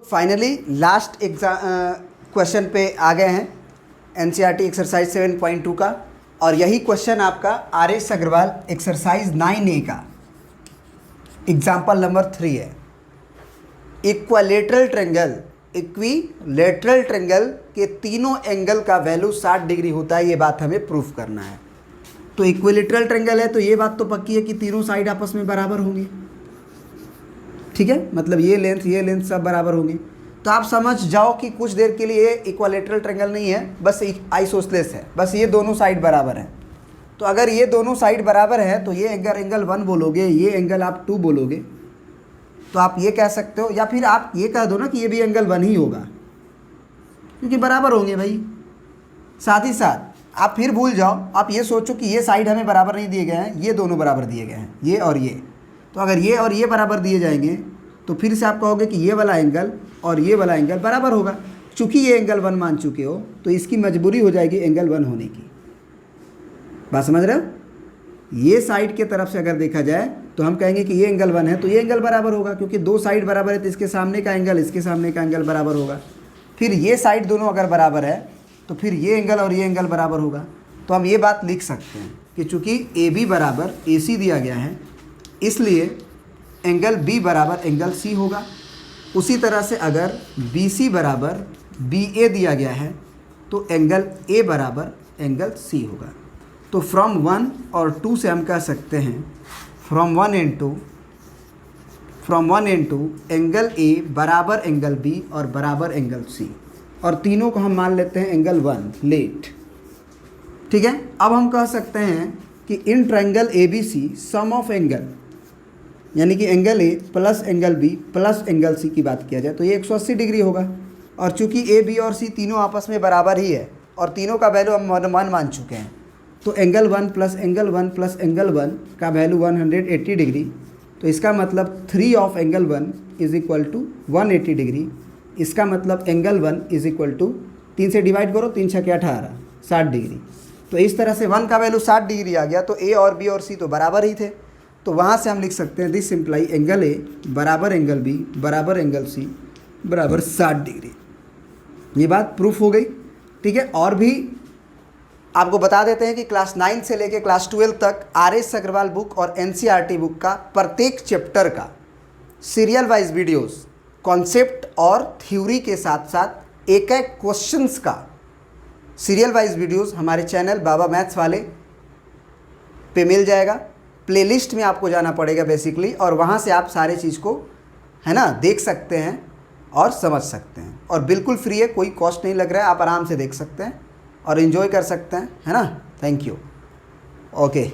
Finally last exam question पे आ गए हैं एनसीईआरटी एक्सरसाइज 7.2 का, और यही क्वेश्चन आपका आर.एस. अग्रवाल एक्सरसाइज 9A का एग्जाम्पल नंबर 3 है। इक्विलेटरल ट्रेंगल के तीनों एंगल का वैल्यू 60 डिग्री होता है, ये बात हमें प्रूफ करना है। तो इक्विलेटरल ट्रेंगल है तो ये बात तो पक्की है कि तीनों साइड आपस में बराबर होंगी, ठीक है, मतलब ये लेंथ सब बराबर होंगी। तो आप समझ जाओ कि कुछ देर के लिए ये इक्विलेटरल ट्रेंगल नहीं है, बस आइसोसेलेस है, बस ये दोनों साइड बराबर हैं। तो अगर ये दोनों साइड बराबर है तो ये एंगल 1 बोलोगे, ये एंगल आप 2 बोलोगे, तो आप ये कह सकते हो, या फिर आप ये कह दो ना कि ये भी एंगल 1 ही होगा, क्योंकि बराबर होंगे भाई। साथ ही साथ आप फिर भूल जाओ, आप ये सोचो कि ये साइड हमें बराबर नहीं दिए गए हैं, ये दोनों बराबर दिए गए हैं, ये और ये। तो अगर ये और ये बराबर दिए जाएंगे तो फिर से आप कहोगे कि ये वाला एंगल और ये वाला एंगल बराबर होगा। चूँकि ये एंगल 1 मान चुके हो तो इसकी मजबूरी हो जाएगी एंगल 1 होने की। बात समझ रहे हो? ये साइड के तरफ से अगर देखा जाए तो हम कहेंगे कि ये एंगल 1 है तो ये एंगल बराबर होगा, क्योंकि दो साइड बराबर है तो इसके सामने का एंगल इसके सामने का एंगल बराबर होगा। फिर ये साइड दोनों अगर बराबर है तो फिर ये एंगल और ये एंगल बराबर होगा। तो हम ये बात लिख सकते हैं कि चूँकि AB बराबर AC दिया गया है, इसलिए एंगल B बराबर एंगल C होगा। उसी तरह से अगर BC बराबर BA दिया गया है तो एंगल A बराबर एंगल C होगा। तो फ्रॉम 1 और 2 से हम कह सकते हैं फ्रॉम 1 एंड 2 एंगल A बराबर एंगल B और बराबर एंगल C, और तीनों को हम मान लेते हैं एंगल 1 लेट, ठीक है। अब हम कह सकते हैं कि in triangle ABC sum of angle, यानी कि angle A plus angle B plus angle C की बात किया जाए तो ये 180 डिग्री होगा। और चूंकि A, B और C तीनों आपस में बराबर ही है और तीनों का वैल्यू हम 1 मान चुके हैं, तो angle 1 plus angle 1 plus angle 1 का वैल्यू 180 डिग्री। तो इसका मतलब 3 of angle 1 is equal to 180 degree. इसका मतलब एंगल 1 इज इक्वल टू 3 से डिवाइड करो, 3 छक्के 18, 60 डिग्री। तो इस तरह से 1 का वैल्यू 60 डिग्री आ गया। तो A और B और C तो बराबर ही थे, तो वहाँ से हम लिख सकते हैं दिस सिंप्लाई एंगल A बराबर एंगल B बराबर एंगल C बराबर 60 डिग्री। ये बात प्रूफ हो गई, ठीक है। और भी आपको बता देते हैं कि क्लास 9 से लेकर क्लास 12 तक आर.एस. अग्रवाल बुक और एनसीईआरटी बुक का प्रत्येक चैप्टर का सीरियल वाइज वीडियोस कॉन्सेप्ट और थ्योरी के साथ साथ एक क्वेश्चंस का सीरियल वाइज वीडियोस हमारे चैनल बाबा मैथ्स वाले पे मिल जाएगा। प्लेलिस्ट में आपको जाना पड़ेगा बेसिकली, और वहाँ से आप सारे चीज़ को, है ना, देख सकते हैं और समझ सकते हैं, और बिल्कुल फ्री है, कोई कॉस्ट नहीं लग रहा है, आप आराम से देख सकते हैं और एंजॉय कर सकते हैं, है ना। Thank you, okay.